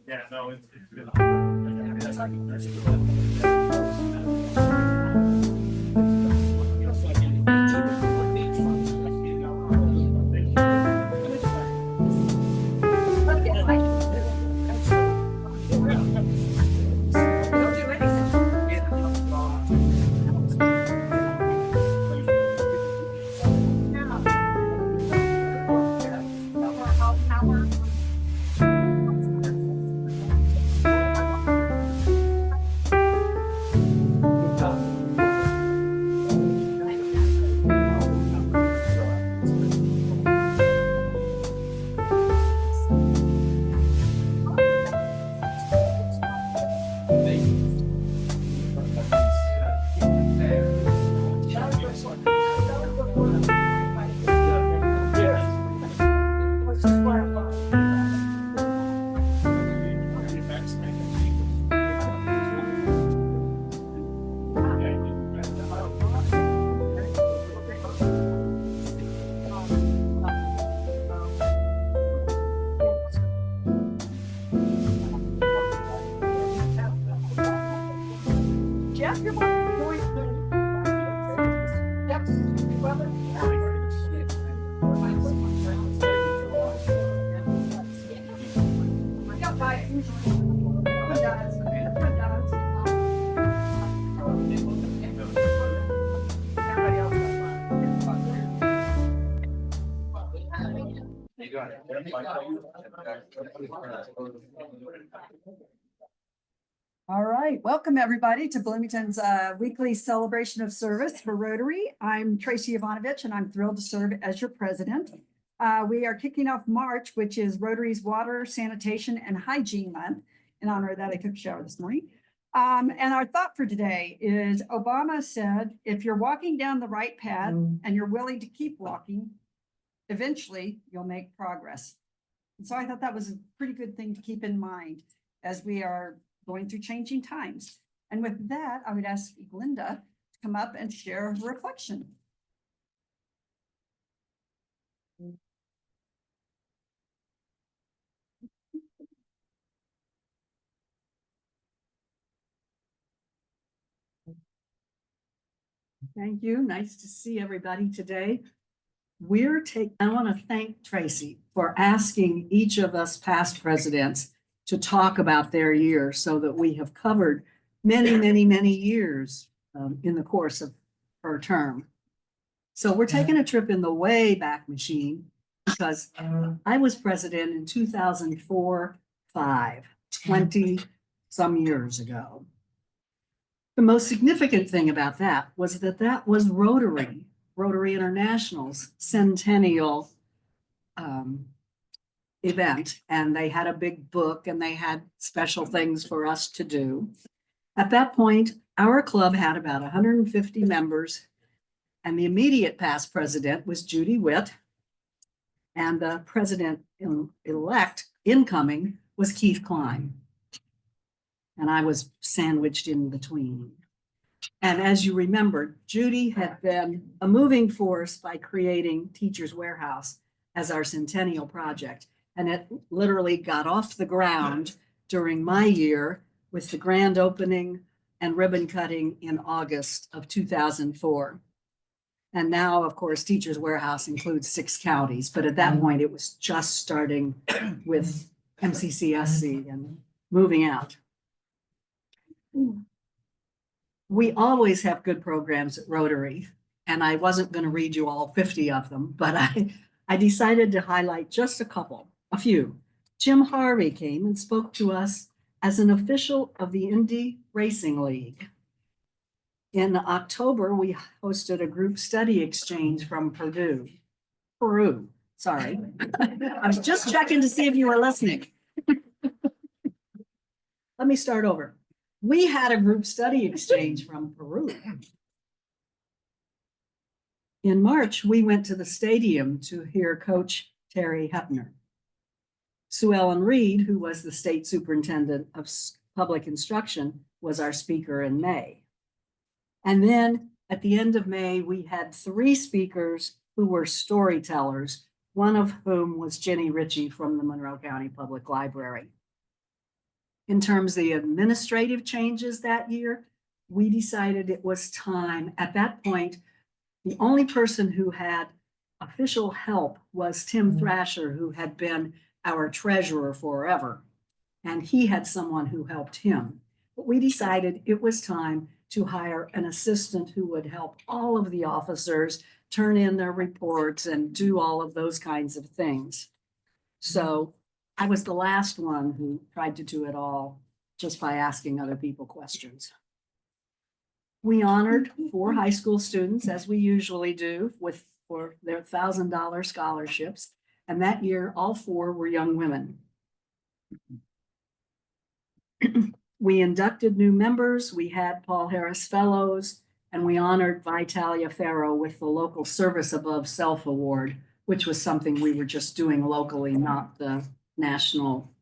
Yeah, no, it's good. All right, welcome everybody to Bloomington's weekly celebration of service for Rotary. I'm Tracy Ivanovich and I'm thrilled to serve as your president. We are kicking off March, which is Rotary's Water, Sanitation, and Hygiene Month. In honor of that, I took a shower this morning. And our thought for today is Obama said, if you're walking down the right path and you're willing to keep walking, eventually you'll make progress. And so I thought that was a pretty good thing to keep in mind as we are going through changing times. And with that, I would ask Glinda to come up and share her reflection. Thank you. Nice to see everybody today. I want to thank Tracy for asking each of us past presidents to talk about their year so that we have covered many, many, many years in the course of her term. So we're taking a trip in the way back machine because I was president in 2004, 20 some years ago. The most significant thing about that was Rotary International's centennial event. And they had a big book and they had special things for us to do. At that point, our club had about 150 members. And the immediate past president was Judy Witt. And the president-elect incoming was Keith Klein. And I was sandwiched in between. And as you remember, Judy had been a moving force by creating Teachers Warehouse as our centennial project. And it literally got off the ground during my year with the grand opening and ribbon cutting in August of 2004. And now, of course, Teachers Warehouse includes 6 counties, but at that point it was just starting with MCCSC and moving out. We always have good programs at Rotary, and I wasn't going to read you all 50 of them, but I decided to highlight just a few. Jim Harvey came and spoke to us as an official of the Indy Racing League. In October, we hosted a group study exchange from Peru, sorry. I was just checking to see if you were listening. Let me start over. We had a group study exchange from Peru. In March, we went to the stadium to hear Coach Terry Hepner. Sue Ellen Reed, who was the state superintendent of public instruction, was our speaker in May. And then at the end of May, we had 3 speakers who were storytellers, one of whom was Jenny Ritchie from the Monroe County Public Library. In terms of the administrative changes that year, we decided it was time. At that point, the only person who had official help was Tim Thrasher, who had been our treasurer forever. And he had someone who helped him. But we decided it was time to hire an assistant who would help all of the officers turn in their reports and do all of those kinds of things. So I was the last one who tried to do it all just by asking other people questions. We honored 4 high school students, as we usually do, for their $1,000 scholarships. And that year, all 4 were young women. We inducted new members. We had Paul Harris Fellows, and we honored Vitalia Farrow with the local Service Above Self Award, which was something we were just doing locally, not the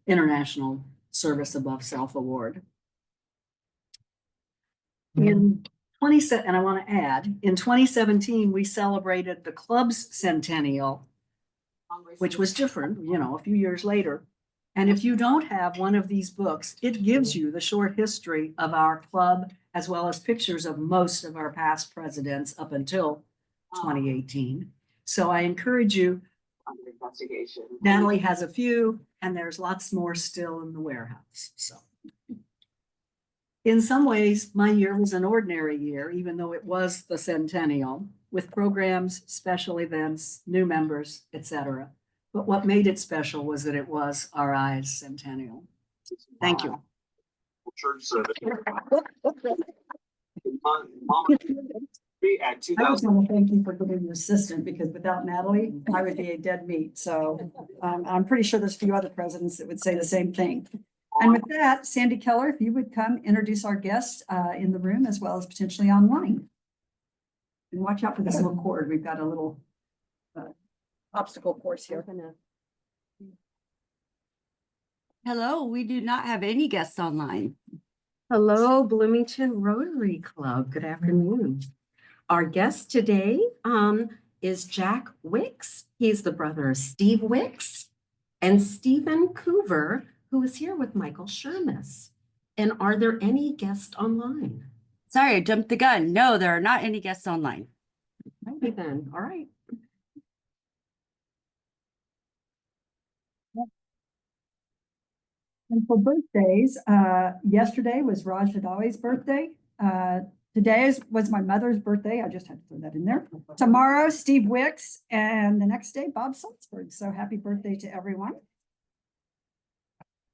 international Service Above Self Award. And I want to add, in 2017, we celebrated the club's centennial, which was different, a few years later. And if you don't have one of these books, it gives you the short history of our club, as well as pictures of most of our past presidents up until 2018. So I encourage you. Natalie has a few, and there's lots more still in the warehouse. So in some ways, my year was an ordinary year, even though it was the centennial, with programs, special events, new members, etc. But what made it special was that it was RI's centennial. Thank you. Church service. At I just want to thank you for being an assistant, because without Natalie, I would be a dead meat. So I'm pretty sure there's a few other presidents that would say the same thing. And with that, Sandy Keller, if you would come introduce our guests in the room as well as potentially online. And watch out for this little cord. We've got a little obstacle course here. Hello, we do not have any guests online. Hello, Bloomington Rotary Club. Good afternoon. Our guest today is Jack Wicks. He's the brother of Steve Wicks and Stephen Coover, who is here with Michael Shermis. And are there any guests online? Sorry, I jumped the gun. No, there are not any guests online. Maybe then. All right. And for birthdays, yesterday was Raj Hadawi's birthday. Today was my mother's birthday. I just had to throw that in there. Tomorrow, Steve Wicks, and the next day, Bob Salzberg. So happy birthday to everyone.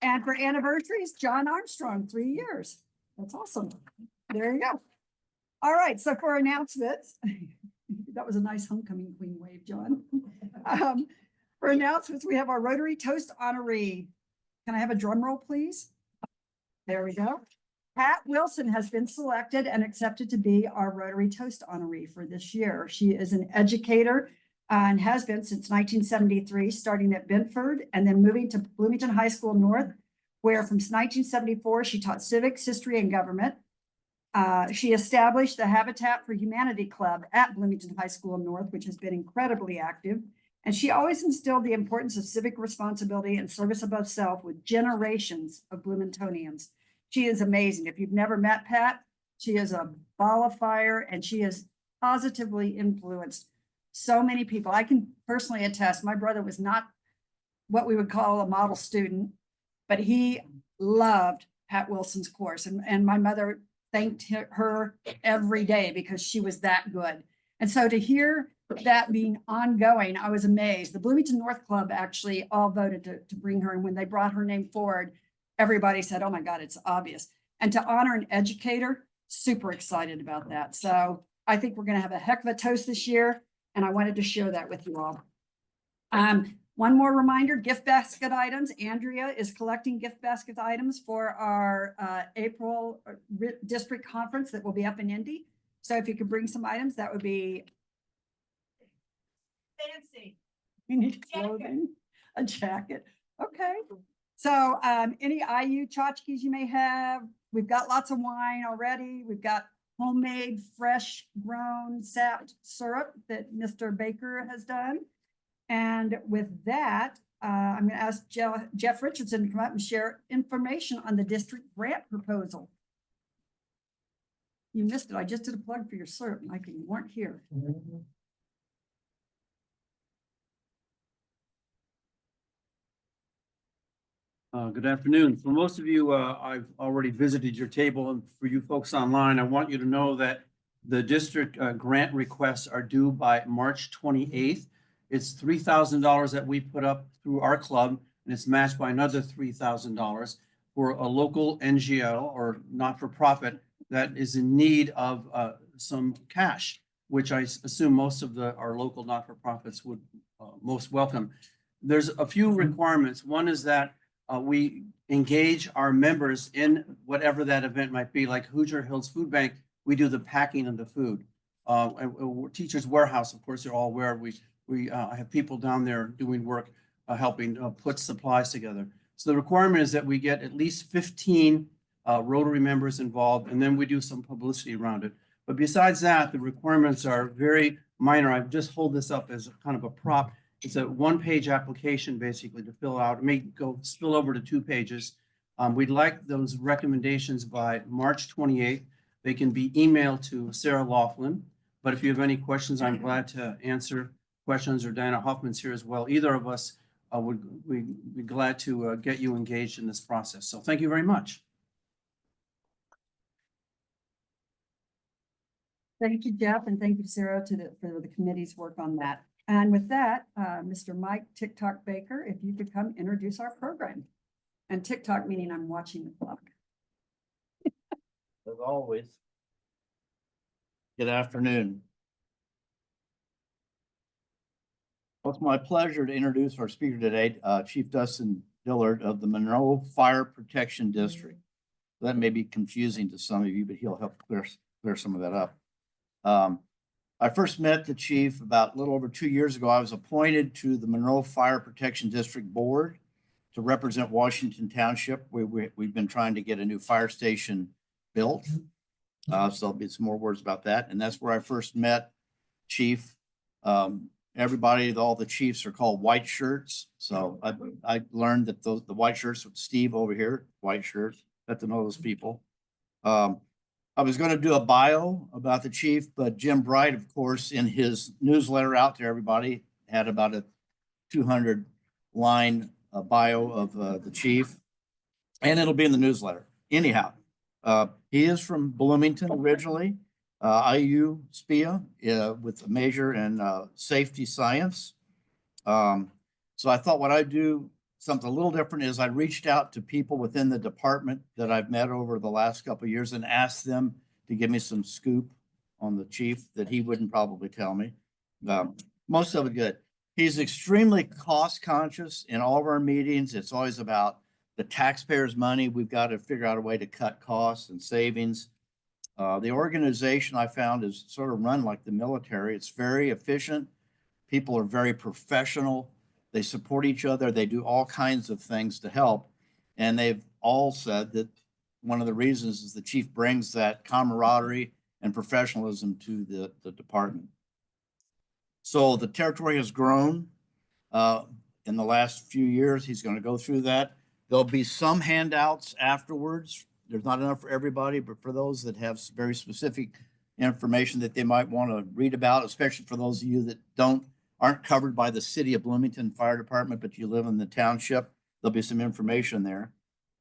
And for anniversaries, John Armstrong, 3 years. That's awesome. There you go. All right, so for announcements, that was a nice homecoming queen wave, John. For announcements, we have our Rotary Toast honoree. Can I have a drum roll, please? There we go. Pat Wilson has been selected and accepted to be our Rotary Toast honoree for this year. She is an educator and has been since 1973, starting at Benford and then moving to Bloomington High School North, where from 1974, she taught civics, history, and government. She established the Habitat for Humanity Club at Bloomington High School North, which has been incredibly active. And she always instilled the importance of civic responsibility and service above self with generations of Bloomingtonians. She is amazing. If you've never met Pat, she is a ball of fire, and she has positively influenced so many people. I can personally attest, my brother was not what we would call a model student, but he loved Pat Wilson's course. And my mother thanked her every day because she was that good. And so to hear that being ongoing, I was amazed. The Bloomington North Club actually all voted to bring her. And when they brought her name forward, everybody said, oh my God, it's obvious. And to honor an educator, super excited about that. So I think we're going to have a heck of a toast this year. And I wanted to share that with you all. One more reminder, gift basket items. Andrea is collecting gift basket items for our April district conference that will be up in Indy. So if you could bring some items, that would be fancy. You need clothing, a jacket. Okay. So any IU tchotchkes you may have, we've got lots of wine already. We've got homemade, fresh grown sapped syrup that Mr. Baker has done. And with that, I'm going to ask Jeff Richardson to come up and share information on the district grant proposal. You missed it. I just did a plug for your syrup, Mike, and you weren't here. Good afternoon. For most of you, I've already visited your table, and for you folks online, I want you to know that the district grant requests are due by March 28th. It's $3,000 that we put up through our club, and it's matched by another $3,000 for a local NGO or not-for-profit that is in need of some cash, which I assume most of our local not-for-profits would most welcome. There's a few requirements. One is that we engage our members in whatever that event might be, like Hoosier Hills Food Bank. We do the packing of the food. Teachers Warehouse, of course, they're all aware. I have people down there doing work, helping put supplies together. So the requirement is that we get at least 15 Rotary members involved, and then we do some publicity around it. But besides that, the requirements are very minor. I just hold this up as a kind of a prop. It's a one-page application basically to fill out. It may spill over to 2 pages. We'd like those recommendations by March 28th. They can be emailed to Sarah Laughlin. But if you have any questions, I'm glad to answer questions, or Diana Hoffman's here as well. Either of us would be glad to get you engaged in this process. So thank you very much. Thank you, Jeff, and thank you, Sarah, for the committee's work on that. And with that, Mr. Mike TikTok Baker, if you could come introduce our program. And TikTok meaning I'm watching the clock. As always. Good afternoon. Well, it's my pleasure to introduce our speaker today, Chief Dustin Dillard of the Monroe Fire Protection District. That may be confusing to some of you, but he'll help clear some of that up. I first met the chief about a little over 2 years ago. I was appointed to the Monroe Fire Protection District Board to represent Washington Township. We've been trying to get a new fire station built. So there'll be some more words about that. And that's where I first met Chief. Everybody, all the chiefs are called white shirts. So I learned that the white shirts with Steve over here, white shirts, got to know those people. I was going to do a bio about the chief, but Jim Bright, of course, in his newsletter out to everybody, had about a 200-line bio of the chief, and it'll be in the newsletter. Anyhow, he is from Bloomington originally, IU SPIA with a major in safety science. So I thought what I'd do, something a little different, is I reached out to people within the department that I've met over the last couple of years and asked them to give me some scoop on the chief that he wouldn't probably tell me. Most of it good. He's extremely cost conscious in all of our meetings. It's always about the taxpayers' money. We've got to figure out a way to cut costs and savings. The organization I found is sort of run like the military. It's very efficient. People are very professional. They support each other. They do all kinds of things to help. And they've all said that one of the reasons is the chief brings that camaraderie and professionalism to the department. So the territory has grown in the last few years. He's going to go through that. There'll be some handouts afterwards. There's not enough for everybody, but for those that have very specific information that they might want to read about, especially for those of you that aren't covered by the City of Bloomington Fire Department, but you live in the township, there'll be some information there.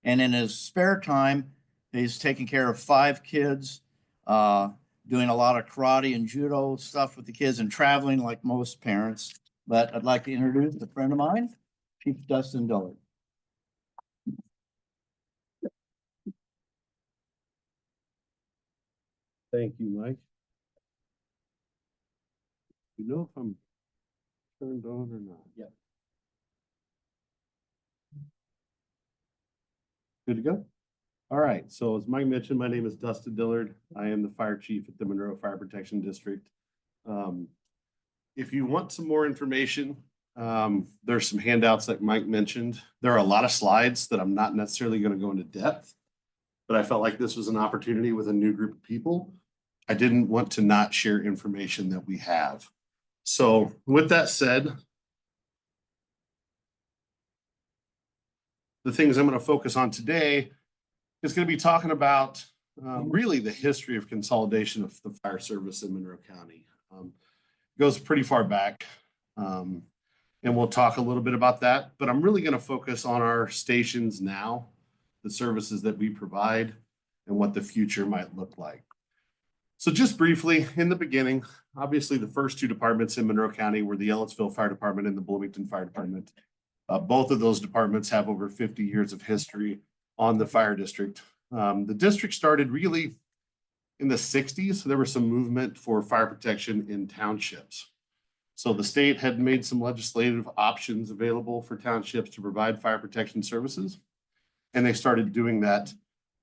And in his spare time, he's taking care of 5 kids, doing a lot of karate and judo stuff with the kids and traveling like most parents. But I'd like to introduce a friend of mine, Chief Dustin Dillard. Thank you, Mike. You know if I'm turned on or not? Yep. Good to go? All right, so as Mike mentioned, my name is Dustin Dillard. I am the fire chief at the Monroe Fire Protection District. If you want some more information, there's some handouts that Mike mentioned. There are a lot of slides that I'm not necessarily going to go into depth, but I felt like this was an opportunity with a new group of people. I didn't want to not share information that we have. So with that said, the things I'm going to focus on today is going to be talking about really the history of consolidation of the fire service in Monroe County. Goes pretty far back, and we'll talk a little bit about that, but I'm really going to focus on our stations now, the services that we provide, and what the future might look like. So just briefly, in the beginning, obviously the first 2 departments in Monroe County were the Ellettsville Fire Department and the Bloomington Fire Department. Both of those departments have over 50 years of history on the fire district. The district started really in the 60s. There was some movement for fire protection in townships. So the state had made some legislative options available for townships to provide fire protection services. And they started doing that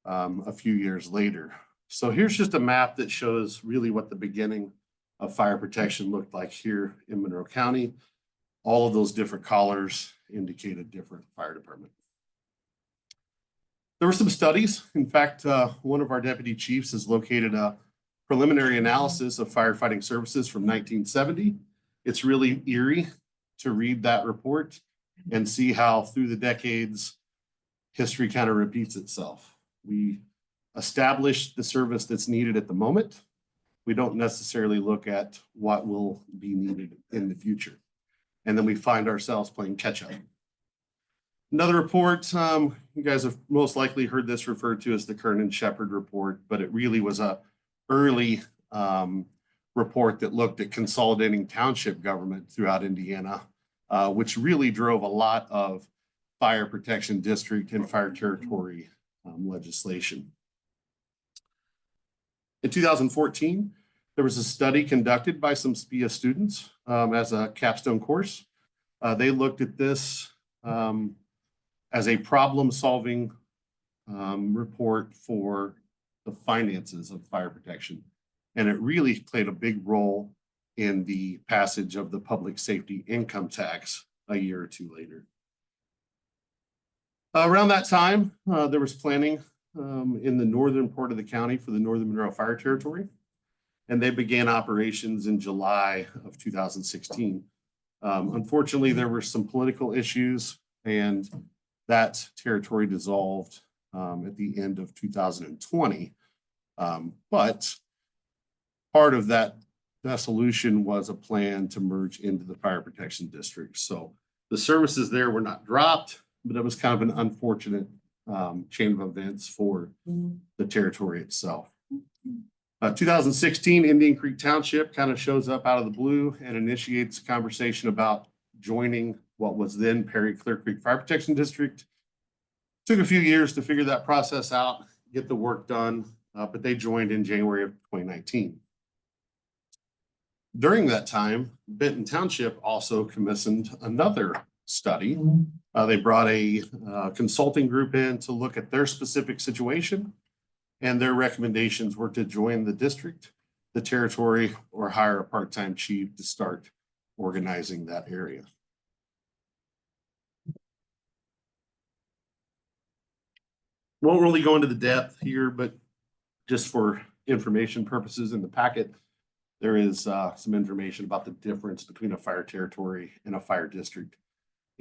a few years later. So here's just a map that shows really what the beginning of fire protection looked like here in Monroe County. All of those different colors indicate a different fire department. There were some studies. In fact, one of our deputy chiefs has located a preliminary analysis of firefighting services from 1970. It's really eerie to read that report and see how through the decades, history kind of repeats itself. We establish the service that's needed at the moment. We don't necessarily look at what will be needed in the future. And then we find ourselves playing catch up. Another report, you guys have most likely heard this referred to as the Kernan-Shepard report, but it really was a early report that looked at consolidating township government throughout Indiana, which really drove a lot of fire protection district and fire territory legislation. In 2014, There was a study conducted by some SPIA students as a capstone course. They looked at this as a problem-solving report for the finances of fire protection. And it really played a big role in the passage of the public safety income tax a year or two later. Around that time, there was planning in the northern part of the county for the Northern Monroe Fire Territory, and they began operations in July of 2016. Unfortunately, there were some political issues, and that territory dissolved at the end of 2020. But part of that dissolution was a plan to merge into the fire protection district. So the services there were not dropped, but it was kind of an unfortunate chain of events for the territory itself. 2016, Indian Creek Township kind of shows up out of the blue and initiates a conversation about joining what was then Perry Clear Creek Fire Protection District. Took a few years to figure that process out, get the work done, but they joined in January of 2019. During that time, Benton Township also commissioned another study. They brought a consulting group in to look at their specific situation, and their recommendations were to join the district, the territory, or hire a part-time chief to start organizing that area. Won't really go into the depth here, but just for information purposes in the packet, there is some information about the difference between a fire territory and a fire district.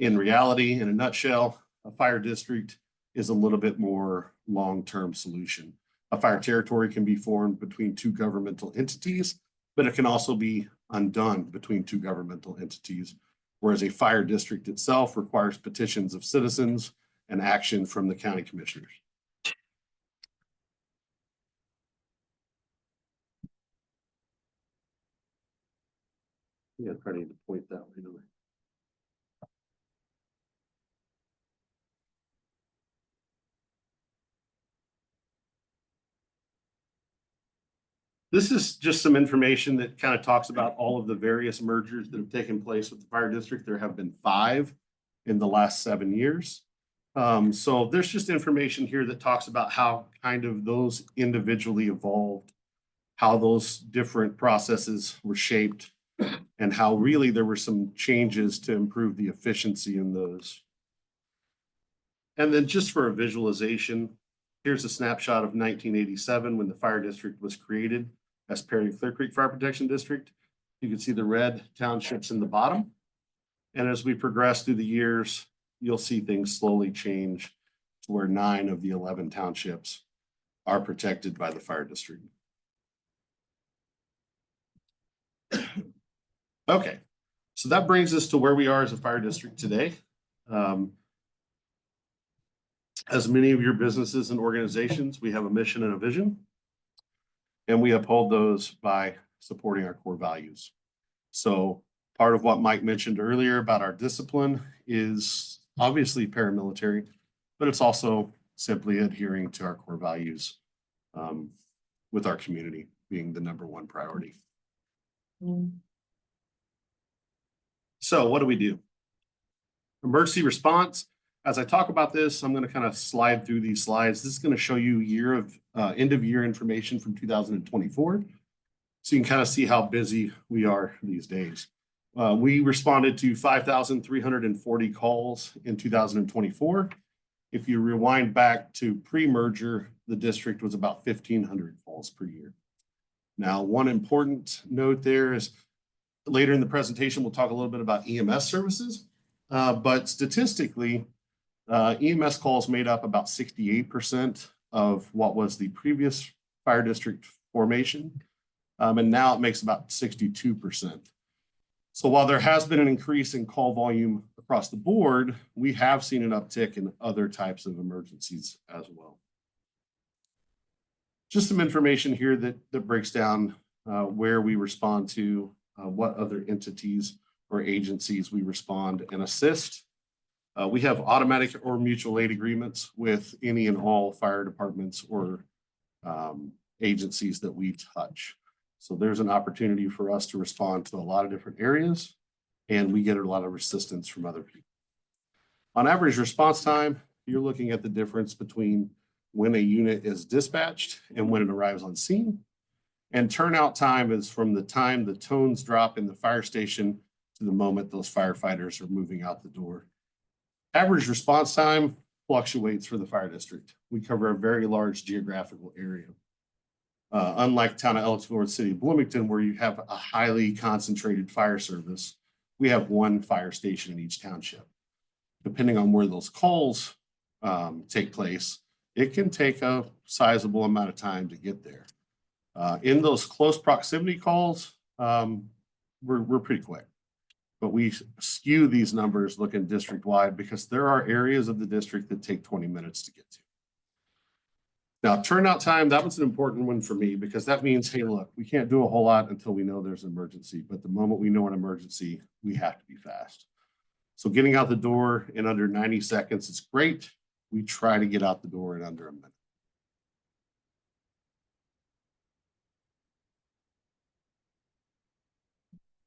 In reality, in a nutshell, a fire district is a little bit more long-term solution. A fire territory can be formed between two governmental entities, but it can also be undone between two governmental entities, whereas a fire district itself requires petitions of citizens and action from the county commissioners. Yeah, I probably need to point that way, don't I? This is just some information that kind of talks about all of the various mergers that have taken place with the fire district. There have been 5 in the last 7 years. So there's just information here that talks about how kind of those individually evolved, how those different processes were shaped, and how really there were some changes to improve the efficiency in those. And then just for a visualization, here's a snapshot of 1987 when the fire district was created as Perry Clear Creek Fire Protection District. You can see the red townships in the bottom. And as we progress through the years, you'll see things slowly change to where 9 of the 11 townships are protected by the fire district. Okay, so that brings us to where we are as a fire district today. As many of your businesses and organizations, we have a mission and a vision, and we uphold those by supporting our core values. So part of what Mike mentioned earlier about our discipline is obviously paramilitary, but it's also simply adhering to our core values with our community being the #1 priority. So what do? Emergency response. As I talk about this, I'm going to kind of slide through these slides. This is going to show you end of year information from 2024. So you can kind of see how busy we are these days. We responded to 5,340 calls in 2024. If you rewind back to pre-merger, the district was about 1,500 calls per year. Now, one important note there is later in the presentation, we'll talk a little bit about EMS services, but statistically, EMS calls made up about 68% of what was the previous fire district formation, and now it makes about 62%. So while there has been an increase in call volume across the board, we have seen an uptick in other types of emergencies as well. Just some information here that breaks down where we respond to, what other entities or agencies we respond and assist. We have automatic or mutual aid agreements with any and all fire departments or agencies that we touch. So there's an opportunity for us to respond to a lot of different areas, and we get a lot of assistance from other people. On average response time, you're looking at the difference between when a unit is dispatched and when it arrives on scene. And turnout time is from the time the tones drop in the fire station to the moment those firefighters are moving out the door. Average response time fluctuates for the fire district. We cover a very large geographical area. Unlike town of Ellisville or the city of Bloomington, where you have a highly concentrated fire service, we have one fire station in each township. Depending on where those calls take place, it can take a sizable amount of time to get there. In those close proximity calls, we're pretty quick. But we skew these numbers looking district-wide because there are areas of the district that take 20 minutes to get to. Now, turnout time, that was an important one for me because that means, hey, look, we can't do a whole lot until we know there's an emergency. But the moment we know an emergency, we have to be fast. So getting out the door in under 90 seconds is great. We try to get out the door in under a minute.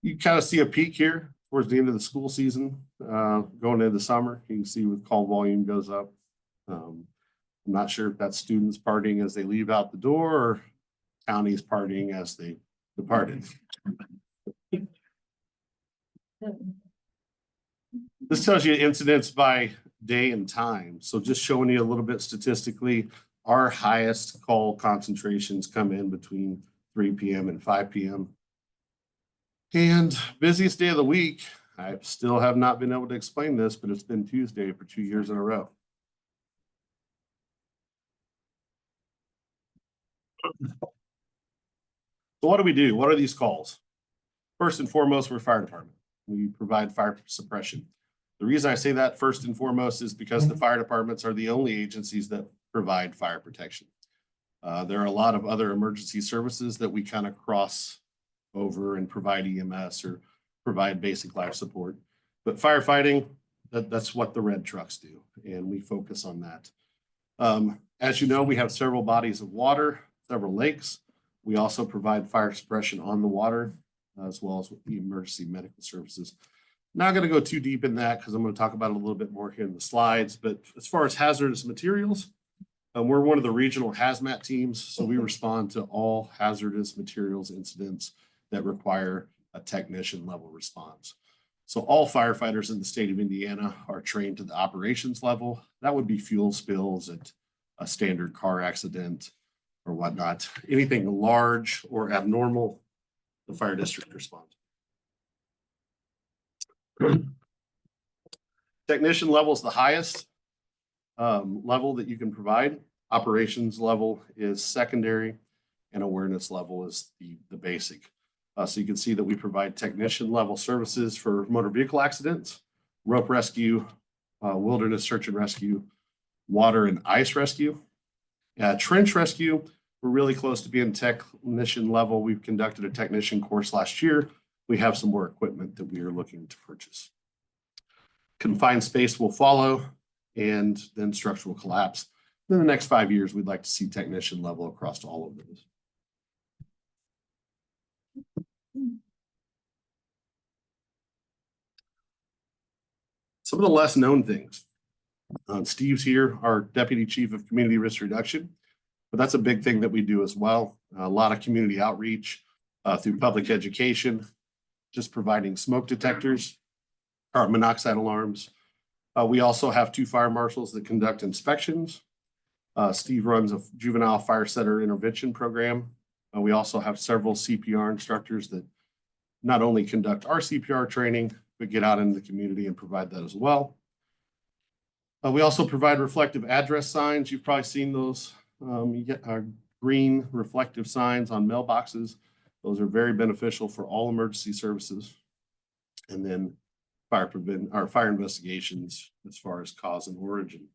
You kind of see a peak here towards the end of the school season, going into the summer. You can see with call volume goes up. I'm not sure if that's students partying as they leave out the door or counties partying as they departed. This tells you incidents by day and time. So just showing you a little bit statistically, our highest call concentrations come in between 3 p.m. and 5 p.m. And busiest day of the week, I still have not been able to explain this, but it's been Tuesday for 2 years in a row. So what do? What are these calls? First and foremost, we're a fire department. We provide fire suppression. The reason I say that first and foremost is because the fire departments are the only agencies that provide fire protection. There are a lot of other emergency services that we kind of cross over and provide EMS or provide basic life support. But firefighting, that's what the red trucks do, and we focus on that. As you know, we have several bodies of water, several lakes. We also provide fire suppression on the water, as well as the emergency medical services. Not going to go too deep in that because I'm going to talk about it a little bit more here in the slides. But as far as hazardous materials, we're one of the regional hazmat teams. So we respond to all hazardous materials incidents that require a technician level response. So all firefighters in the state of Indiana are trained to the operations level. That would be fuel spills at a standard car accident or whatnot. Anything large or abnormal, the fire district responds. Technician level is the highest level that you can provide. Operations level is secondary, and awareness level is the basic. So you can see that we provide technician level services for motor vehicle accidents, rope rescue, wilderness search and rescue, water and ice rescue. Trench rescue, we're really close to being technician level. We've conducted a technician course last year. We have some more equipment that we are looking to purchase. Confined space will follow, and then structural collapse. In the next 5 years, we'd like to see technician level across all of those. Some of the less known things. Steve's here, our Deputy Chief of Community Risk Reduction, but that's a big thing that we do as well. A lot of community outreach through public education, just providing smoke detectors, carbon monoxide alarms. We also have 2 fire marshals that conduct inspections. Steve runs a juvenile fire setter intervention program. We also have several CPR instructors that not only conduct our CPR training, but get out into the community and provide that as well. We also provide reflective address signs. You've probably seen those. You get our green reflective signs on mailboxes. Those are very beneficial for all emergency services. And then fire investigations as far as cause and origin.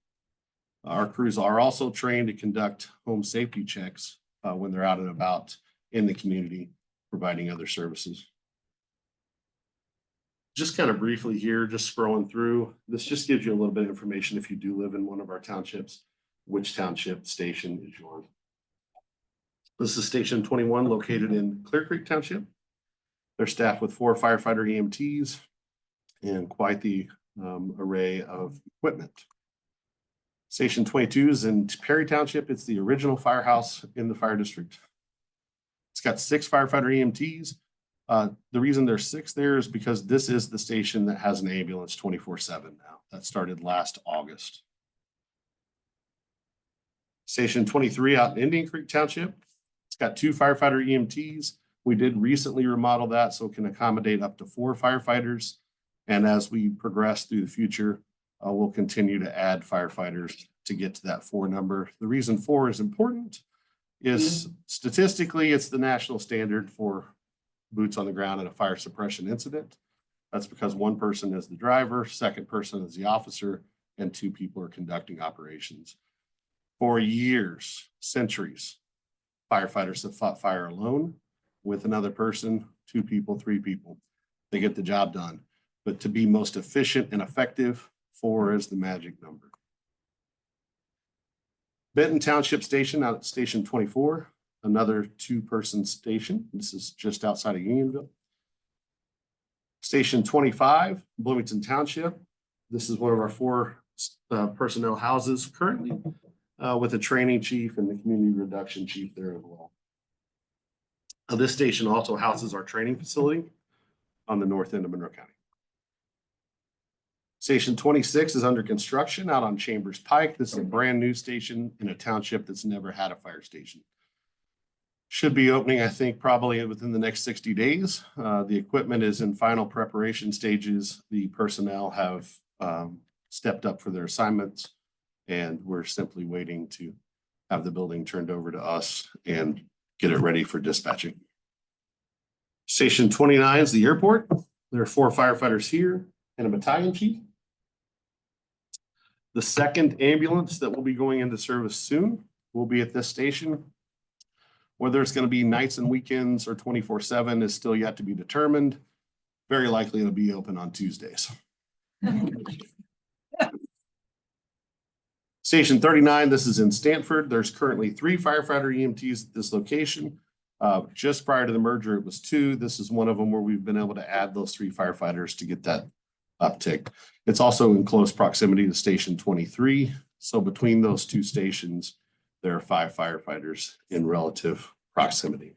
Our crews are also trained to conduct home safety checks when they're out and about in the community, providing other services. Just kind of briefly here, just scrolling through, this just gives you a little bit of information if you do live in one of our townships, which township station is yours. This is Station 21 located in Clear Creek Township. They're staffed with 4 firefighter EMTs and quite the array of equipment. Station 22 is in Perry Township. It's the original firehouse in the fire district. It's got 6 firefighter EMTs. The reason there's 6 there is because this is the station that has an ambulance 24/7 now. That started last August. Station 23 out in Indian Creek Township. It's got 2 firefighter EMTs. We did recently remodel that so it can accommodate up to 4 firefighters. And as we progress through the future, we'll continue to add firefighters to get to that 4 number. The reason 4 is important is statistically, it's the national standard for boots on the ground in a fire suppression incident. That's because 1 person is the driver, 2nd person is the officer, and 2 people are conducting operations. For years, centuries, firefighters have fought fire alone with another person, 2 people, 3 people. They get the job done. But to be most efficient and effective, 4 is the magic number. Benton Township Station out at Station 24, another 2-person station. This is just outside of Unionville. Station 25, Bloomington Township. This is one of our 4 personnel houses currently with a training chief and the community reduction chief there as well. This station also houses our training facility on the north end of Monroe County. Station 26 is under construction out on Chambers Pike. This is a brand new station in a township that's never had a fire station. Should be opening, I think, probably within the next 60 days. The equipment is in final preparation stages. The personnel have stepped up for their assignments, and we're simply waiting to have the building turned over to us and get it ready for dispatching. Station 29 is the airport. There are 4 firefighters here and a battalion chief. The 2nd ambulance that will be going into service soon will be at this station. Whether it's going to be nights and weekends or 24/7 is still yet to be determined. Very likely it'll be open on Tuesdays. Station 39, this is in Stanford. There's currently 3 firefighter EMTs at this location. Just prior to the merger, it was 2. This is one of them where we've been able to add those 3 firefighters to get that uptick. It's also in close proximity to Station 23. So between those 2 stations, there are 5 firefighters in relative proximity.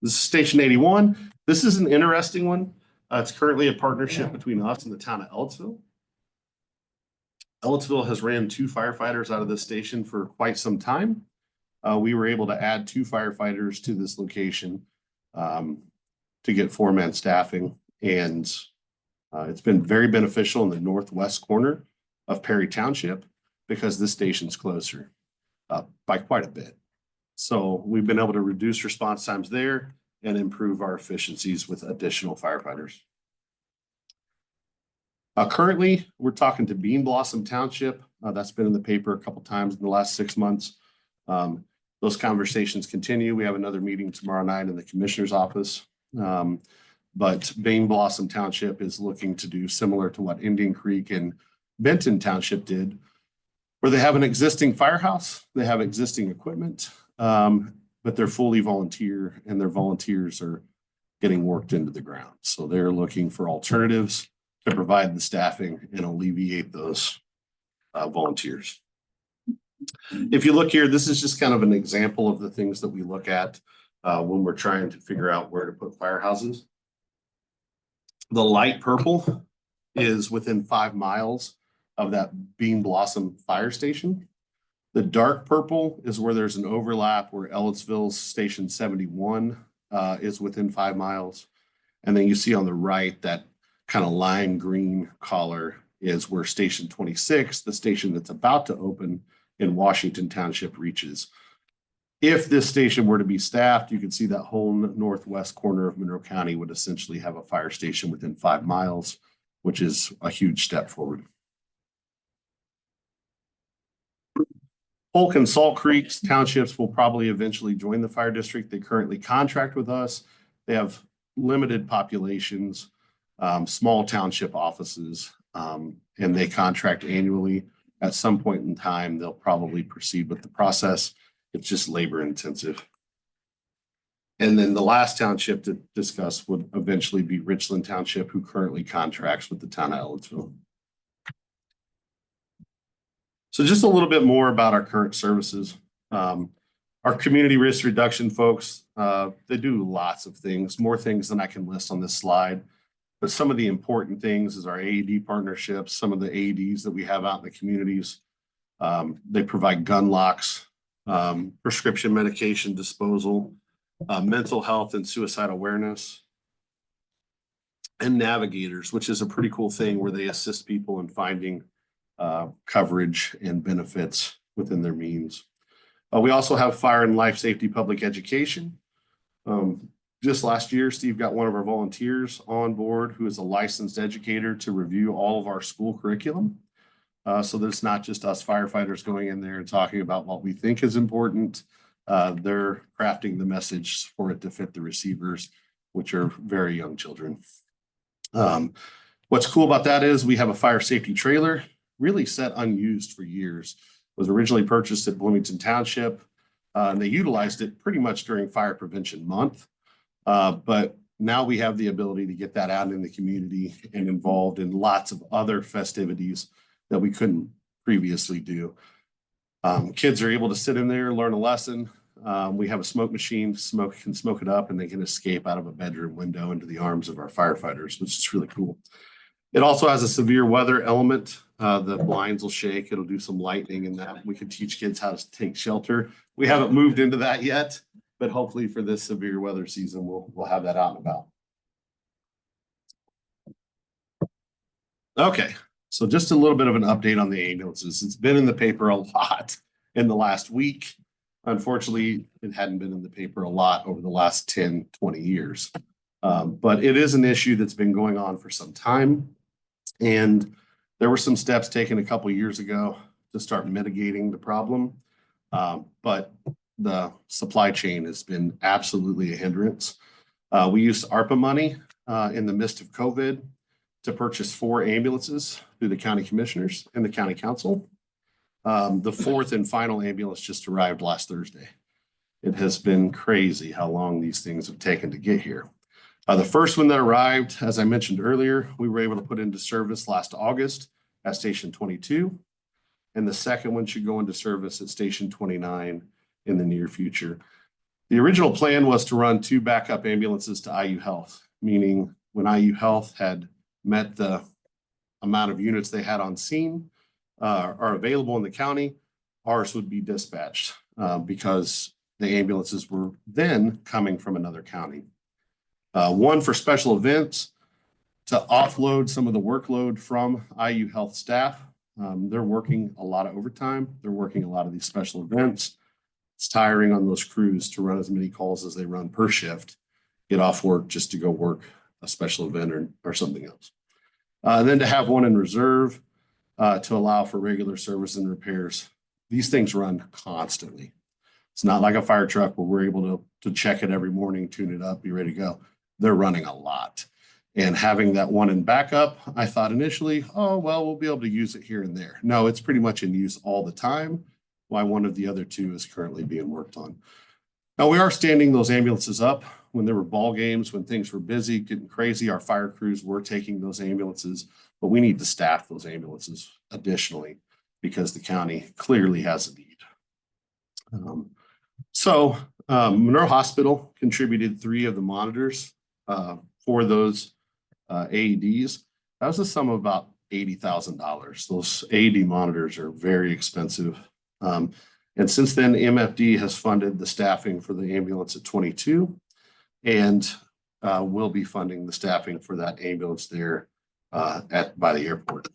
This is Station 81. This is an interesting one. It's currently a partnership between us and the town of Ellettsville. Ellettsville has ran 2 firefighters out of this station for quite some time. We were able to add 2 firefighters to this location to get 4-man staffing. And it's been very beneficial in the northwest corner of Perry Township because this station's closer by quite a bit. So we've been able to reduce response times there and improve our efficiencies with additional firefighters. Currently, we're talking to Bean Blossom Township. That's been in the paper a couple times in the last 6 months. Those conversations continue. We have another meeting tomorrow night in the commissioner's office. But Bean Blossom Township is looking to do similar to what Indian Creek and Benton Township did, where they have an existing firehouse, they have existing equipment, but they're fully volunteer and their volunteers are getting worked into the ground. So they're looking for alternatives to provide the staffing and alleviate those volunteers. If you look here, this is just kind of an example of the things that we look at when we're trying to figure out where to put firehouses. The light purple is within 5 miles of that Bean Blossom fire station. The dark purple is where there's an overlap where Ellettsville's Station 71 is within 5 miles. And then you see on the right that kind of lime green color is where Station 26, the station that's about to open in Washington Township, reaches. If this station were to be staffed, you could see that whole northwest corner of Monroe County would essentially have a fire station within 5 miles, which is a huge step forward. Polk and Salt Creeks townships will probably eventually join the fire district. They currently contract with us. They have limited populations, small township offices, and they contract annually. At some point in time, they'll probably proceed with the process. It's just labor intensive. And then the last township to discuss would eventually be Richland Township, who currently contracts with the town of Ellettsville. So just a little bit more about our current services. Our community risk reduction folks, they do lots of things, more things than I can list on this slide. But some of the important things is our AED partnerships, some of the AEDs that we have out in the communities. They provide gun locks, prescription medication disposal, mental health and suicide awareness, and navigators, which is a pretty cool thing where they assist people in finding coverage and benefits within their means. We also have fire and life safety public education. Just last year, Steve got one of our volunteers on board who is a licensed educator to review all of our school curriculum. So there's not just us firefighters going in there and talking about what we think is important. They're crafting the message for it to fit the receivers, which are very young children. What's cool about that is we have a fire safety trailer, really set unused for years. It was originally purchased at Bloomington Township, and they utilized it pretty much during Fire Prevention Month. But now we have the ability to get that out in the community and involved in lots of other festivities that we couldn't previously do. Kids are able to sit in there, learn a lesson. We have a smoke machine, can smoke it up, and they can escape out of a bedroom window into the arms of our firefighters, which is really cool. It also has a severe weather element. The blinds will shake. It'll do some lightning and that. We can teach kids how to take shelter. We haven't moved into that yet, but hopefully for this severe weather season, we'll have that out and about. Okay, so just a little bit of an update on the ambulances. It's been in the paper a lot in the last week. Unfortunately, it hadn't been in the paper a lot over the last 10, 20 years. But it is an issue that's been going on for some time. And there were some steps taken a couple years ago to start mitigating the problem. But the supply chain has been absolutely a hindrance. We used ARPA money in the midst of COVID to purchase 4 ambulances through the county commissioners and the county council. The 4th and final ambulance just arrived last Thursday. It has been crazy how long these things have taken to get here. The first one that arrived, as I mentioned earlier, we were able to put into service last August at Station 22. And the second one should go into service at Station 29 in the near future. The original plan was to run 2 backup ambulances to IU Health, meaning when IU Health had met the amount of units they had on scene are available in the county, ours would be dispatched because the ambulances were then coming from another county. One for special events to offload some of the workload from IU Health staff. They're working a lot of overtime. They're working a lot of these special events. It's tiring on those crews to run as many calls as they run per shift, get off work just to go work a special event or something else. And then to have one in reserve to allow for regular service and repairs. These things run constantly. It's not like a fire truck where we're able to check it every morning, tune it up, be ready to go. They're running a lot. And having that one in backup, I thought initially, oh, well, we'll be able to use it here and there. No, it's pretty much in use all the time, while one of the other 2 is currently being worked on. Now, we are standing those ambulances up when there were ball games, when things were busy, getting crazy. Our fire crews were taking those ambulances, but we need to staff those ambulances additionally because the county clearly has a need. Monroe Hospital contributed 3 of the monitors for those AEDs. That was a sum of about $80,000. Those AED monitors are very expensive. And since then, MFD has funded the staffing for the ambulance at 22 and will be funding the staffing for that ambulance there by the airport.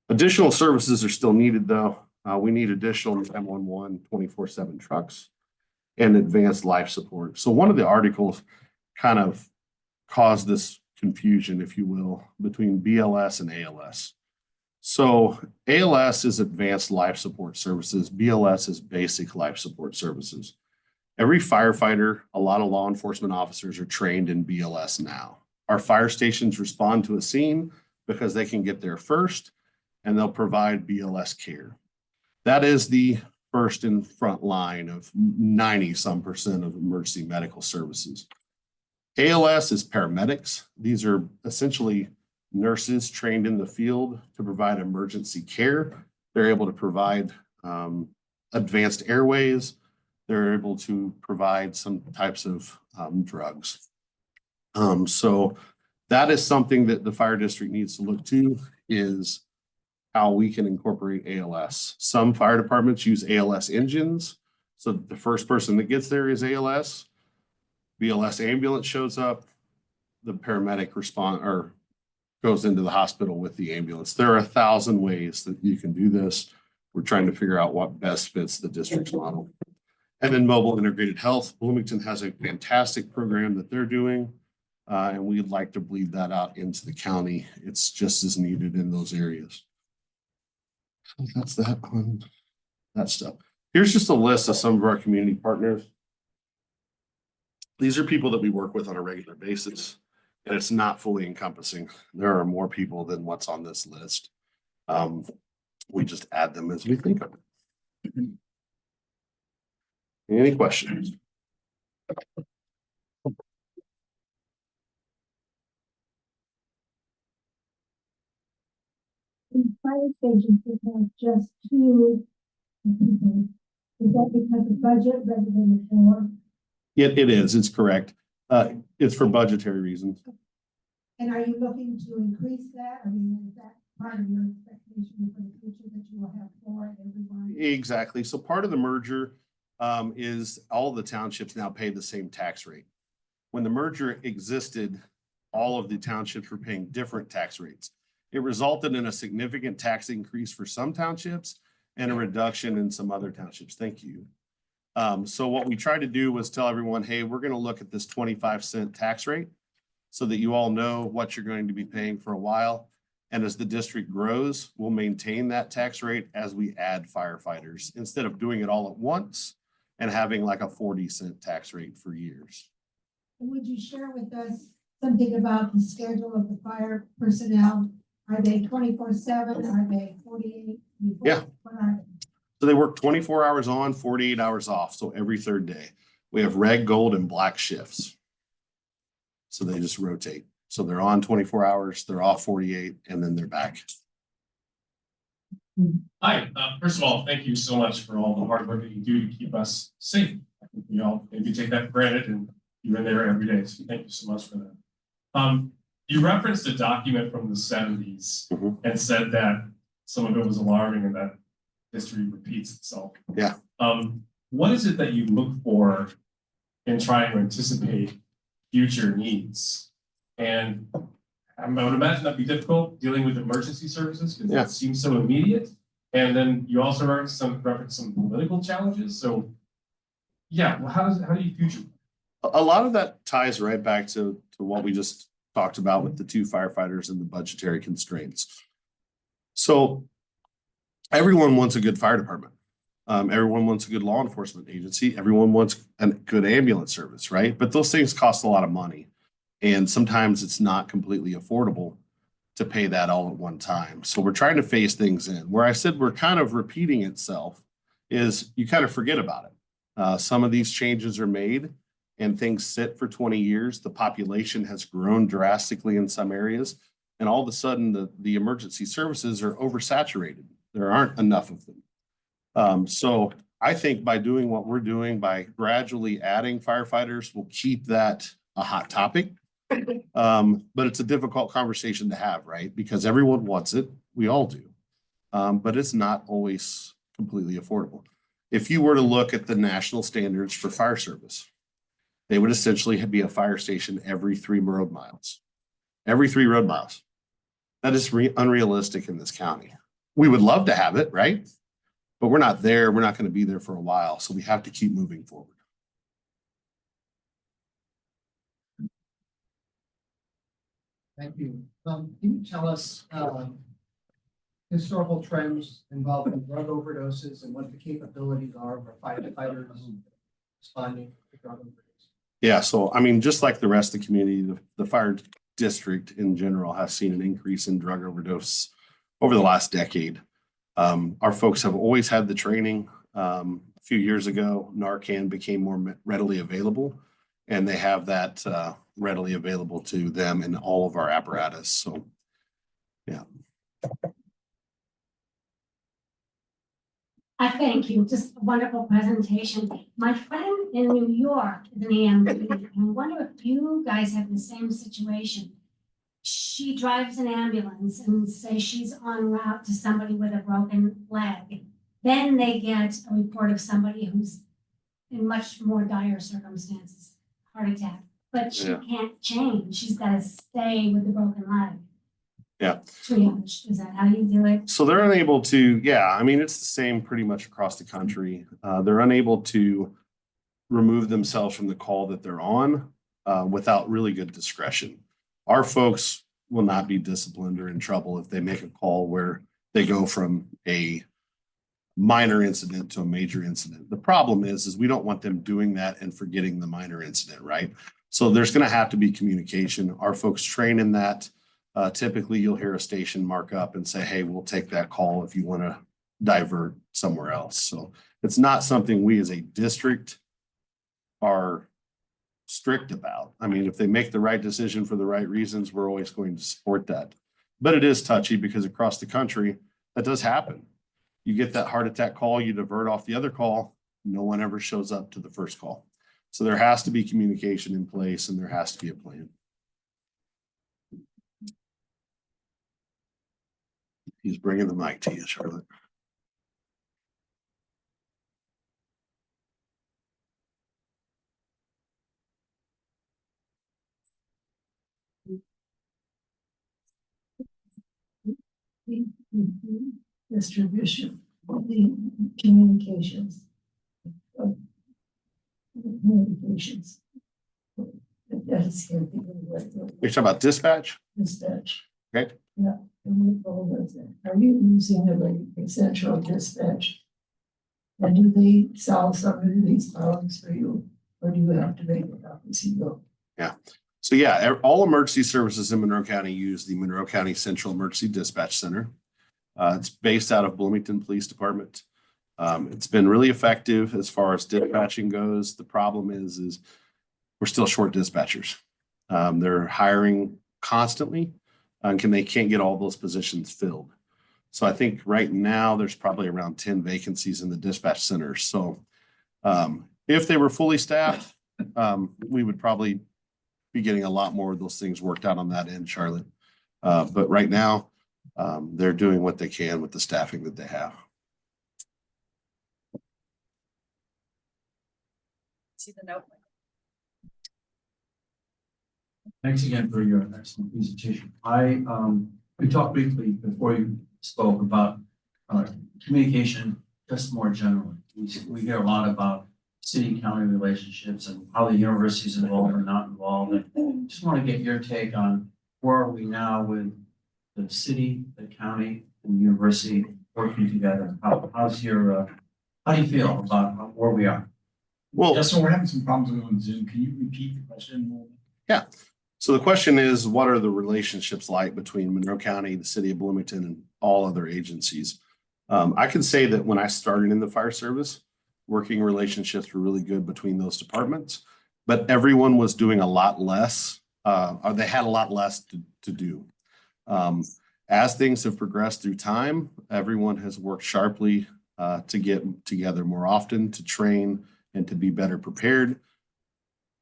Additional services are still needed though. We need additional 911 24/7 trucks and advanced life support. So one of the articles kind of caused this confusion, if you will, between BLS and ALS. So ALS is advanced life support services. BLS is basic life support services. Every firefighter, a lot of law enforcement officers are trained in BLS now. Our fire stations respond to a scene because they can get there first and they'll provide BLS care. That is the first and front line of 90% of emergency medical services. ALS is paramedics. These are essentially nurses trained in the field to provide emergency care. They're able to provide advanced airways. They're able to provide some types of drugs. So that is something that the fire district needs to look to, is how we can incorporate ALS. Some fire departments use ALS engines. So the first person that gets there is ALS. BLS ambulance shows up, the paramedic goes into the hospital with the ambulance. There are 1,000 ways that you can do this. We're trying to figure out what best fits the district's model. And then mobile integrated health. Bloomington has a fantastic program that they're doing. And we'd like to bleed that out into the county. It's just as needed in those areas. So that's that on that stuff. Here's just a list of some of our community partners. These are people that we work with on a regular basis, and it's not fully encompassing. There are more people than what's on this list. We just add them as we think of it. Any questions? In fire stations, it has just two people. Is that because of budget rather than the four? It is, it's correct. It's for budgetary reasons. And are you looking to increase that? I mean, is that part of your expectation for the future that you will have four at everyone? Exactly. So part of the merger is all the townships now pay the same tax rate. When the merger existed, all of the townships were paying different tax rates. It resulted in a significant tax increase for some townships and a reduction in some other townships. Thank you. So what we tried to do was tell everyone, hey, we're going to look at this 25-cent tax rate so that you all know what you're going to be paying for a while. And as the district grows, we'll maintain that tax rate as we add firefighters instead of doing it all at once and having like a 40-cent tax rate for years. And would you share with us something about the schedule of the fire personnel? Are they 24/7? Are they 48? Yeah. What are they? So they work 24 hours on, 48 hours off. So every third day we have red, gold, and black shifts. So they just rotate. So they're on 24 hours, they're off 48, and then they're back. Hi, first of all, thank you so much for all the hard work that you do to keep us safe. I think we all maybe take that for granted, and you're in there every day. So thank you so much for that. You referenced a document from the 70s and said that some of it was alarming and that history repeats itself. Yeah. What is it that you look for in trying to anticipate future needs? And I would imagine that'd be difficult dealing with emergency services because it seems so immediate. And then you also referenced some political challenges. So yeah, well, how do you future? A lot of that ties right back to what we just talked about with the two firefighters and the budgetary constraints. So everyone wants a good fire department. Everyone wants a good law enforcement agency. Everyone wants a good ambulance service, right? But those things cost a lot of money. And sometimes it's not completely affordable to pay that all at one time. So we're trying to phase things in. Where I said we're kind of repeating itself is you kind of forget about it. Some of these changes are made and things sit for 20 years. The population has grown drastically in some areas. And all of a sudden the emergency services are oversaturated. There aren't enough of them. So I think by doing what we're doing, by gradually adding firefighters, we'll keep that a hot topic. But it's a difficult conversation to have, right? Because everyone wants it. We all do. But it's not always completely affordable. If you were to look at the national standards for fire service, they would essentially be a fire station every 3 road miles. Every 3 road miles. That is unrealistic in this county. We would love to have it, right? But we're not there. We're not going to be there for a while. So we have to keep moving forward. Thank you. Can you tell us historical trends involving drug overdoses and what the capabilities are of firefighters responding to drug overdoses? Yeah, so I mean, just like the rest of the community, the fire district in general has seen an increase in drug overdose over the last decade. Our folks have always had the training. A few years ago, Narcan became more readily available, and they have that readily available to them in all of our apparatus. So, yeah. I thank you. Just a wonderful presentation. My friend in New York is an EMT, and I wonder if you guys have the same situation. She drives an ambulance and say she's en route to somebody with a broken leg. Then they get a report of somebody who's in much more dire circumstances, heart attack, but she Yeah. can't change. She's got to stay with the broken leg. Yeah. Triage, is that how you do it? So they're unable to, yeah, I mean, it's the same pretty much across the country. They're unable to remove themselves from the call that they're on without really good discretion. Our folks will not be disciplined or in trouble if they make a call where they go from a minor incident to a major incident. The problem is we don't want them doing that and forgetting the minor incident, right? So there's going to have to be communication. Our folks train in that. Typically, you'll hear a station mark up and say, hey, we'll take that call if you want to divert somewhere else. So it's not something we as a district are strict about. I mean, if they make the right decision for the right reasons, we're always going to support that. But it is touchy because across the country, that does happen. You get that heart attack call, you divert off the other call, no one ever shows up to the first call. So there has to be communication in place and there has to be a plan. He's bringing the mic to you, Charlotte. Distribution of the communications. Communications. That is here. You're talking about dispatch? Dispatch. Okay. Yeah. And we go with it. Are you using the central dispatch? And do they solve some of these problems for you? Or do you have to make it up as you go? Yeah. So yeah, all emergency services in Monroe County use the Monroe County Central Emergency Dispatch Center. It's based out of Bloomington Police Department. It's been really effective as far as dispatching goes. The problem is we're still short dispatchers. They're hiring constantly and they can't get all those positions filled. So I think right now there's probably around 10 vacancies in the dispatch center. So if they were fully staffed, we would probably be getting a lot more of those things worked out on that end, Charlotte. But right now, they're doing what they can with the staffing that they have. See the note. Thanks again for your excellent presentation. We talked briefly before you spoke about communication, just more generally. We hear a lot about city-county relationships and how the university is involved or not involved. And just want to get your take on where are we now with the city, the county, and the university working together? How do you feel about where we are? Well, Justin, we're having some problems on Zoom. Can you repeat the question? Yeah. So the question is, what are the relationships like between Monroe County, the city of Bloomington, and all other agencies? I can say that when I started in the fire service, working relationships were really good between those departments, but everyone was doing a lot less, or they had a lot less to do. As things have progressed through time, everyone has worked sharply to get together more often, to train, and to be better prepared.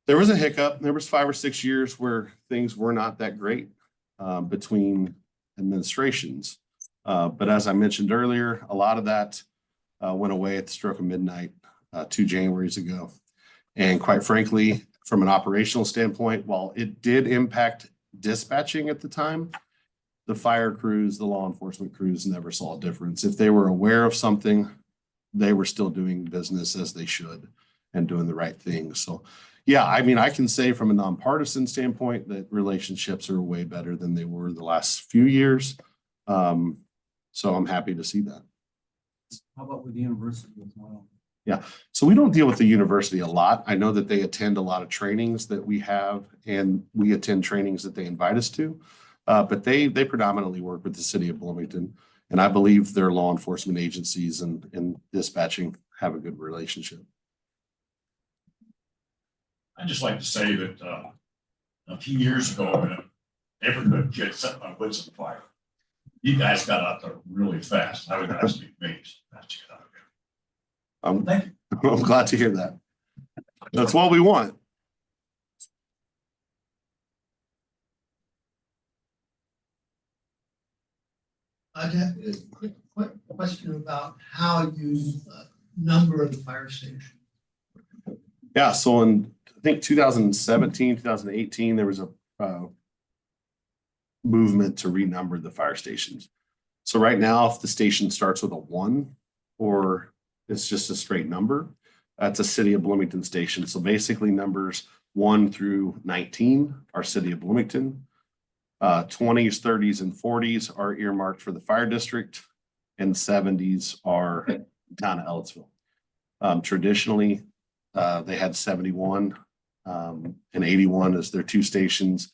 There was a hiccup. There was 5 or 6 years where things were not that great between administrations. But as I mentioned earlier, a lot of that went away at the stroke of midnight 2 Januaries ago. And quite frankly, from an operational standpoint, while it did impact dispatching at the time, the fire crews, the law enforcement crews never saw a difference. If they were aware of something, they were still doing business as they should and doing the right thing. So yeah, I mean, I can say from a nonpartisan standpoint that relationships are way better than they were the last few years. So I'm happy to see that. How about with the university as well? Yeah, so we don't deal with the university a lot. I know that they attend a lot of trainings that we have, and we attend trainings that they invite us to. But they predominantly work with the city of Bloomington, and I believe their law enforcement agencies and dispatching have a good relationship. I'd just like to say that, a few years ago, neighborhood kid set my wits on fire. You guys got out there really fast. I was absolutely amazed. Fast you got out there. I'm, Thank you. I'm glad to hear that. That's what we want. I have a quick question about how you number the fire station. Yeah, so in, I think 2017, 2018, there was a movement to renumber the fire stations. So right now, if the station starts with a 1 or it's just a straight number, that's a City of Bloomington station. So basically numbers 1 through 19 are City of Bloomington. 20s, 30s, and 40s are earmarked for the fire district, and 70s are town of Ellettsville. Traditionally, they had 71 and 81 as their 2 stations.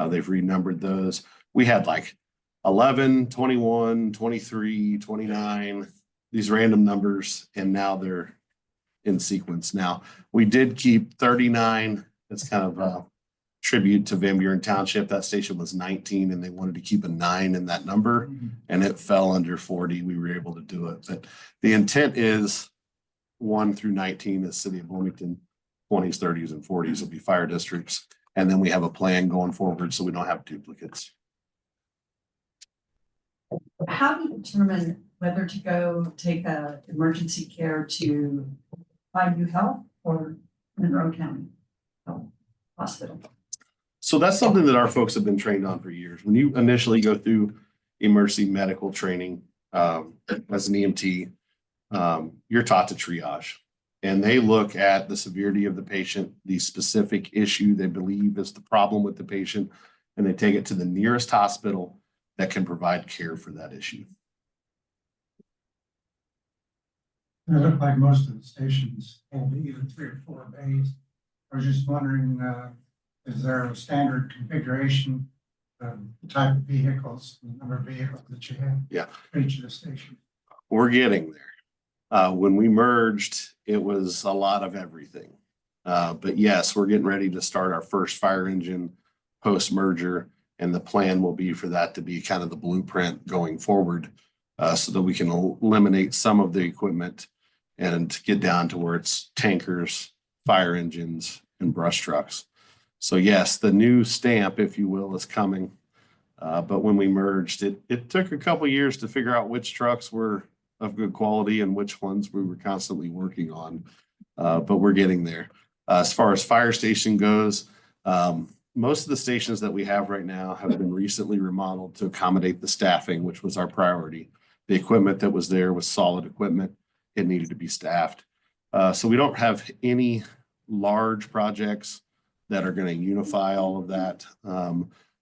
They've renumbered those. We had like 11, 21, 23, 29, these random numbers, and now they're in sequence. Now, we did keep 39. That's kind of a tribute to Van Buren Township. That station was 19 and they wanted to keep a 9 in that number, and it fell under 40. We were able to do it. But the intent is 1 through 19 is City of Bloomington, 20s, 30s, and 40s will be fire districts. And then we have a plan going forward so we don't have duplicates. How do you determine whether to go take a emergency care to Bayview Health or Monroe County Health Hospital? So that's something that our folks have been trained on for years. When you initially go through emergency medical training as an EMT, you're taught to triage. And they look at the severity of the patient, the specific issue they believe is the problem with the patient, and they take it to the nearest hospital that can provide care for that issue. It looked like most of the stations have either 3 or 4 bays. I was just wondering, is there a standard configuration, the type of vehicles, the number of vehicles that you have? Yeah. For each of the stations? We're getting there. When we merged, it was a lot of everything. But yes, we're getting ready to start our first fire engine post-merger, and the plan will be for that to be kind of the blueprint going forward, so that we can eliminate some of the equipment and get down to where it's tankers, fire engines, and brush trucks. So yes, the new stamp, if you will, is coming. But when we merged, it took a couple years to figure out which trucks were of good quality and which ones we were constantly working on. But we're getting there. As far as fire station goes, most of the stations that we have right now have been recently remodeled to accommodate the staffing, which was our priority. The equipment that was there was solid equipment. It needed to be staffed. So we don't have any large projects that are going to unify all of that.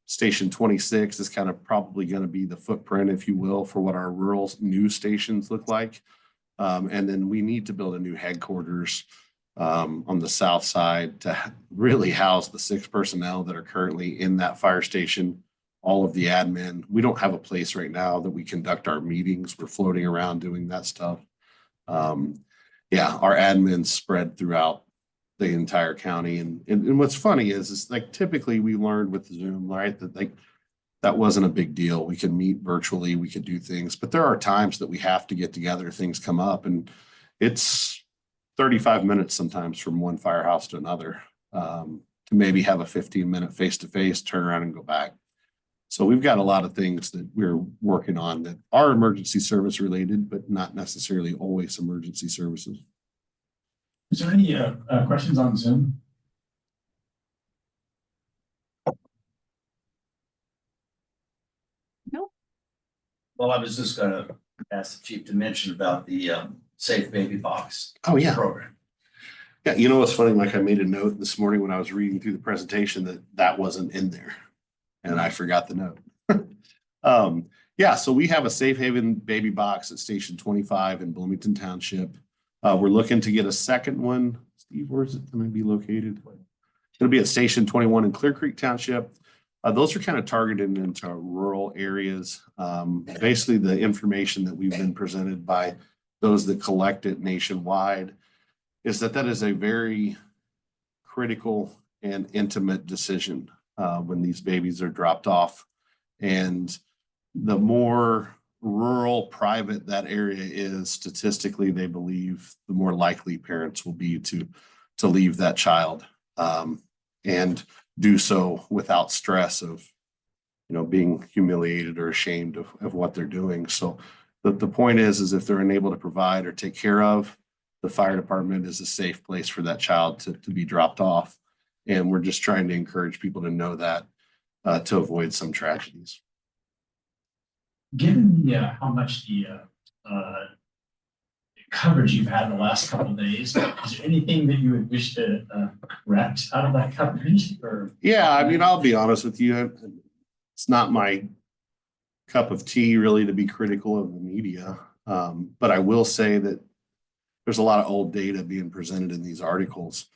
Station 26 is kind of probably going to be the footprint, if you will, for what our rural news stations look like. And then we need to build a new headquarters on the south side to really house the 6 personnel that are currently in that fire station, all of the admin. We don't have a place right now that we conduct our meetings. We're floating around doing that stuff. Yeah, our admin's spread throughout the entire county. And what's funny is like typically we learned with Zoom, right, that like that wasn't a big deal. We could meet virtually, we could do things, but there are times that we have to get together, things come up, and it's 35 minutes sometimes from one firehouse to another, to maybe have a 15-minute face-to-face, turn around and go back. So we've got a lot of things that we're working on that are emergency service related, but not necessarily always emergency services. Is there any questions on Zoom? Well, I was just gonna ask the chief to mention about the Safe Baby Box. Oh, yeah. Program. Yeah, you know what's funny? Like I made a note this morning when I was reading through the presentation that wasn't in there, and I forgot the note. Yeah, so we have a Safe Haven Baby Box at Station 25 in Bloomington Township. We're looking to get a second one. Steve, where is it going to be located? It'll be at Station 21 in Clear Creek Township. Those are kind of targeted into rural areas. Basically, the information that we've been presented by those that collect it nationwide, is that that is a very critical and intimate decision when these babies are dropped off. And the more rural, private that area is, statistically, they believe the more likely parents will be to leave that child and do so without stress of, you know, being humiliated or ashamed of what they're doing. So the point is if they're unable to provide or take care of, the fire department is a safe place for that child to be dropped off. And we're just trying to encourage people to know that to avoid some tragedies. Given the, how much the, coverage you've had in the last couple of days, is there anything that you would wish to, correct out of that coverage or? Yeah, I mean, I'll be honest with you. It's not my cup of tea really to be critical of the media. But I will say that there's a lot of old data being presented in these articles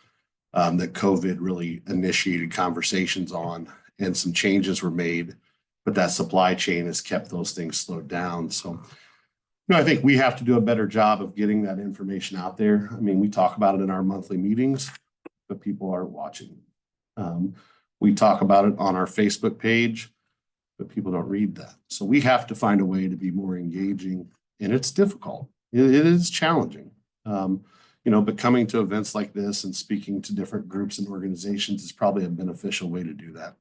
that COVID really initiated conversations on, and some changes were made, but that supply chain has kept those things slowed down. So, you know, I think we have to do a better job of getting that information out there. I mean, we talk about it in our monthly meetings, but people aren't watching. We talk about it on our Facebook page, but people don't read that. So we have to find a way to be more engaging, and it's difficult. It is challenging. You know, but coming to events like this and speaking to different groups and organizations is probably a beneficial way to do that.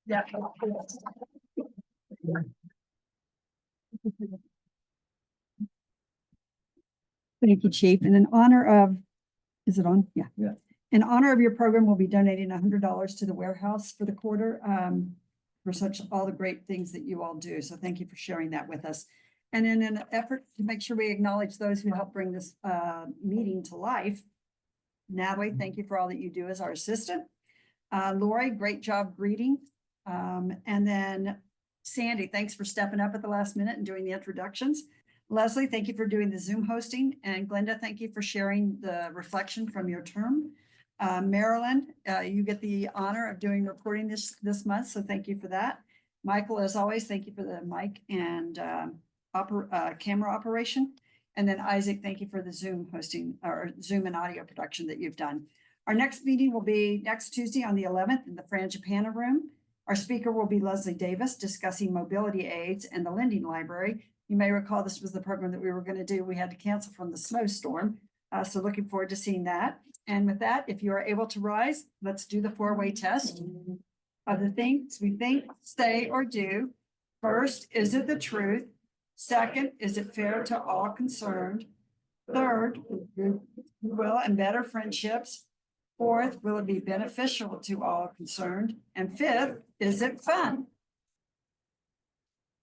Yeah. Thank you, Chief. And in honor of, is it on? Yeah. Yeah. In honor of your program, we'll be donating $100 to the warehouse for the quarter for such all the great things that you all do. So thank you for sharing that with us. And in an effort to make sure we acknowledge those who helped bring this meeting to life, Natalie, thank you for all that you do as our assistant. Lori, great job greeting. And then Sandy, thanks for stepping up at the last minute and doing the introductions. Leslie, thank you for doing the Zoom hosting. And Glenda, thank you for sharing the reflection from your term. Marilyn, you get the honor of doing reporting this month, so thank you for that. Michael, as always, thank you for the mic and camera operation. And then Isaac, thank you for the Zoom hosting or Zoom and audio production that you've done. Our next meeting will be next Tuesday on the 11th in the Frangipana room. Our speaker will be Leslie Davis discussing mobility aids and the lending library. You may recall this was the program that we were going to do. We had to cancel from the snowstorm. So looking forward to seeing that. And with that, if you are able to rise, let's do the four-way test. Of the things we think, say, or do. First, is it the truth? Second, is it fair to all concerned? Third, will and better friendships. Fourth, will it be beneficial to all concerned? And fifth, is it fun?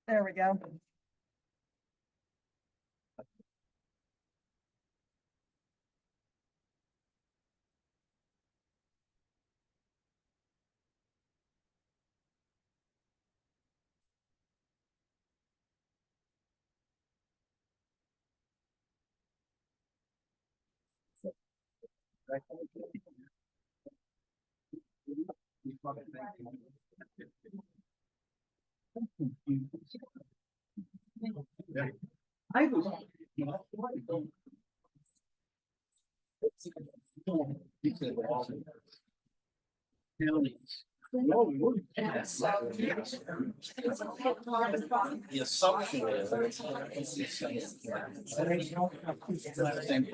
There we go. The assumption is. Same